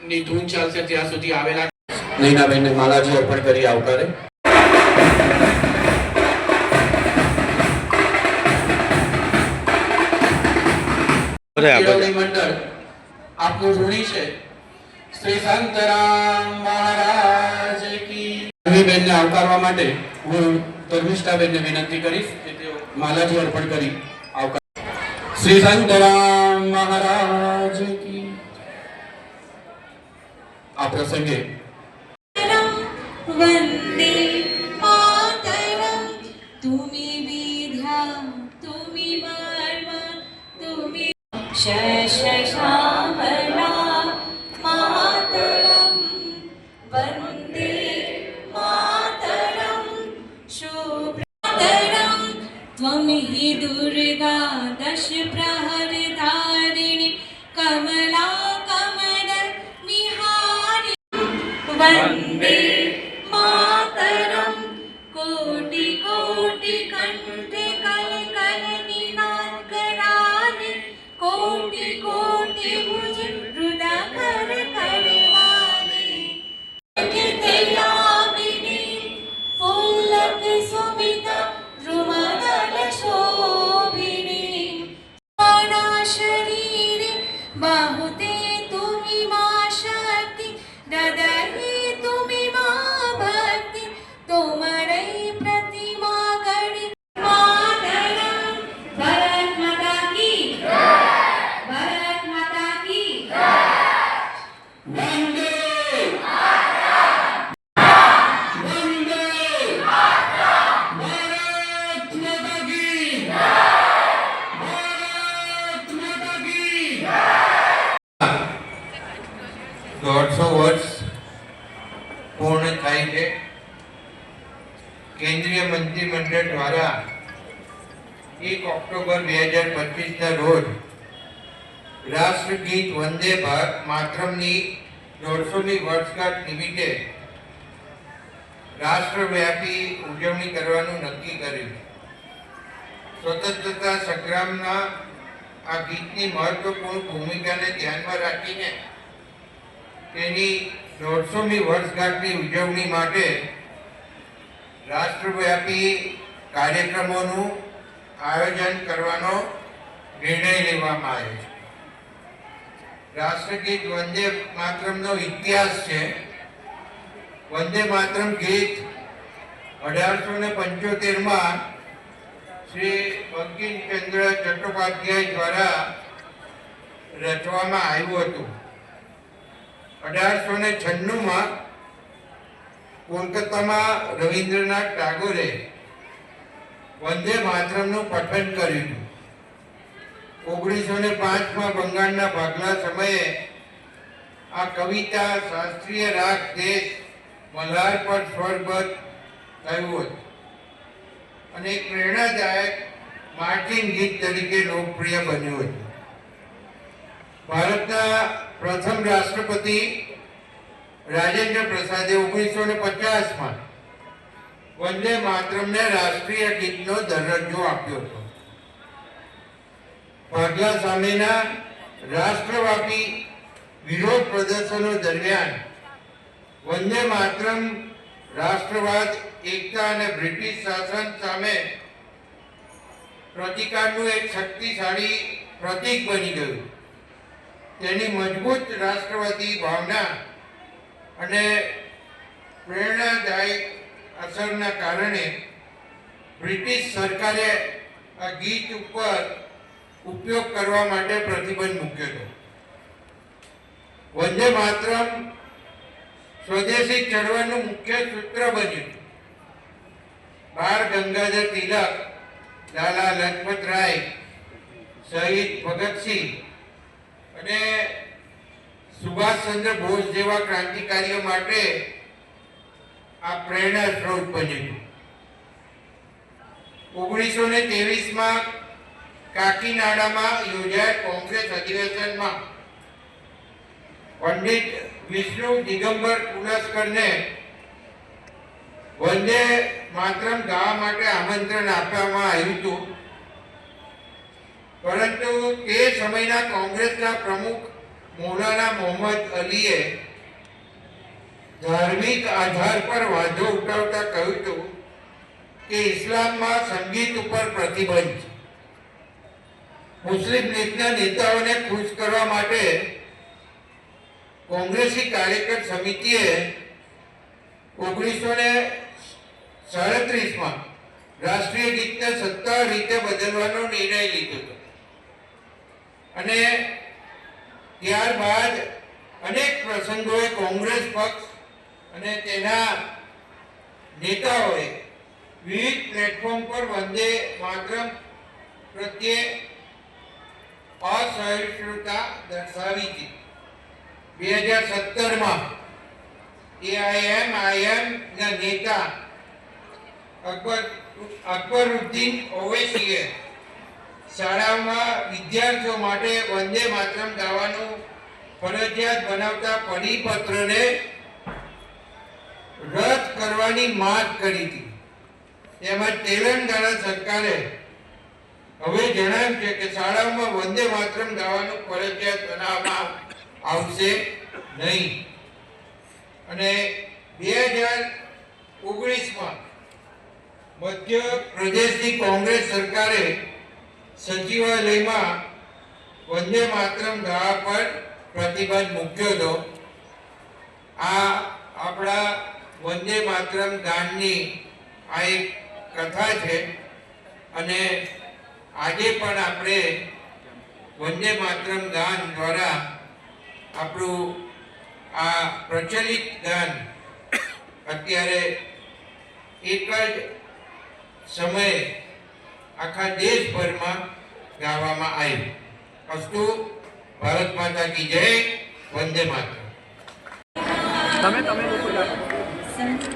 ની ધૂન ચાલશે ત્યાં સુધી આવેલા નૈનાબેનને માલાજી અર્પણ કરી આવકારે. કેળવણી મંડળ આપનું ઋણી છે. શ્રી સંતરામ મહારાજ કી. બેનને આવકારવા માટે હું ધર્મિષ્ઠાબેનને વિનંતી કરીશ કે તેઓ માલાજી અર્પણ કરી આવકાર. શ્રી સંતરામ મહારાજ કી. આ પ્રસંગે वंदे मातरम तुमी विद्या तुमी मर्म तुमी श्यामला मातरम वंदे मातरम शुभ्रतरम त्वं हि दुर्गा दश प्रहर धारिणी कमला कमल विहारिणी वंदे कोटि कोटि कंठ कल कल निनाद कराने कोटि कोटि भुज हृदय कर करवाने कितयामिनी फुल्लक सुमिता द्रुमदल शोभिनी माना शरीरे बाहुते तुमी मां शक्ति ददहि तुमी मां भक्ति तोमरे प्रतिमा गढ़ी मातरम. भारत माता की भारत माता की वंदे वंदे भारत माता की भारत माता की. 150 વર્ષ પૂર્ણ થાય છે. કેન્દ્રીય મંત્રીમંડળ દ્વારા 1 ઓક્ટોબર 2025 રોજ રાષ્ટ્રગીત વંદે માતરમની 150મી વર્ષગાંઠ નિમિત્તે રાષ્ટ્રવ્યાપી ઉજવણી કરવાનું નક્કી કર્યું. સ્વતંત્રતા સંગ્રામના આ ગીતની મહત્વપૂર્ણ ભૂમિકાને ધ્યાનમાં રાખીને તેની 150મી વર્ષગાંઠની ઉજવણી માટે રાષ્ટ્રવ્યાપી કાર્યક્રમોનું આયોજન કરવાનો નિર્ણય લેવામાં આવ્યો છે. રાષ્ટ્રગીત વંદે માતરમનો ઇતિહાસ છે. વંદે માતરમ ગીત 1875માં શ્રી બંકિમચંદ્ર ચટ્ટોપાધ્યાય દ્વારા રચવામાં આવ્યું હતું. 1896માં કોલકાતામાં રવિન્દ્રનાથ ટાગોરે વંદે માતરમનું પઠન કર્યું. 1905માં બંગાળના ભાગલા સમયે આ કવિતા શાસ્ત્રીય રાગ દેશ મલ્હાર પર સ્વરબદ્ધ થયું હતું અને એક પ્રેરણાદાયક માર્ચિંગ ગીત તરીકે લોકપ્રિય બન્યું હતું. ભારતના પ્રથમ રાષ્ટ્રપતિ રાજેન્દ્ર પ્રસાદે 1950માં વંદે માતરમને રાષ્ટ્રીય ગીતનો દરજ્જો આપ્યો હતો. ભાગલા સામેના રાષ્ટ્રવ્યાપી વિરોધ પ્રદર્શનો દરમિયાન વંદે માતરમ રાષ્ટ્રવાદ, એકતા અને બ્રિટિશ શાસન સામે પ્રતિકારનું એક શક્તિશાળી પ્રતીક બની ગયું. તેની મજબૂત રાષ્ટ્રવાદી ભાવના અને પ્રેરણાદાયક અસરના કારણે બ્રિટિશ સરકારે આ ગીત ઉપર ઉપયોગ કરવા માટે પ્રતિબંધ મૂક્યો હતો. વંદે માતરમ સ્વદેશી ચળવળનું મુખ્ય સૂત્ર બન્યું. બાળ ગંગાધર તિલક, લાલા લજપત રાય, શહીદ ભગતસિંહ અને સુભાષચંદ્ર બોઝ જેવા ક્રાંતિકારીઓ માટે આ પ્રેરણા સ્ત્રોત બન્યું. 1923માં કાકીનાડામાં યોજાયેલ કોંગ્રેસ અધિવેશનમાં પંડિત વિષ્ણુ દિગંબર પુલસ્કરને વંદે માતરમ ગાવા માટે આમંત્રણ આપવામાં આવ્યું હતું, પરંતુ તે સમયના કોંગ્રેસના પ્રમુખ મૌલાના મોહમ્મદ અલીએ ધાર્મિક આધાર પર વાંધો ઉઠાવતા કહ્યું હતું કે ઇસ્લામમાં સંગીત ઉપર પ્રતિબંધ છે. મુસ્લિમ લીગના નેતાઓને ખુશ કરવા માટે કોંગ્રેસી કાર્યકર સમિતિએ 1937માં રાષ્ટ્રીય ગીતને સત્તાવાર રીતે બદલવાનો નિર્ણય લીધો હતો અને ત્યારબાદ અનેક પ્રસંગોએ કોંગ્રેસ પક્ષ અને તેના નેતાઓએ વિવિધ પ્લેટફોર્મ પર વંદે માતરમ પ્રત્યે અસહિષ્ણુતા દર્શાવી હતી. 2017માં AIM ના નેતા અકબરુદ્દીન ઓવૈસીએ શાળાઓમાં વિદ્યાર્થીઓ માટે વંદે માતરમ ગાવાનું ફરજિયાત બનાવતા પરિપત્રને રદ કરવાની માંગ કરી હતી. તેમજ તેલંગાણા સરકારે હવે જણાવ્યું છે કે શાળાઓમાં વંદે માતરમ ગાવાનું ફરજિયાત બનાવવામાં આવશે નહીં. અને 2019માં મધ્ય પ્રદેશની કોંગ્રેસ સરકારે સચિવાલયમાં વંદે માતરમ ગાવા પર પ્રતિબંધ મૂક્યો હતો. આ આપણા વંદે માતરમ ગાનની આ એક કથા છે અને આજે પણ આપણે વંદે માતરમ ગાન દ્વારા આપણું આ પ્રચલિત ગાન અત્યારે એક જ સમયે આખા દેશભરમાં ગાવામાં આવ્યું. અસ્તુ ભારત માતા કી જય. વંદે માતરમ. તમે લોકો સંતે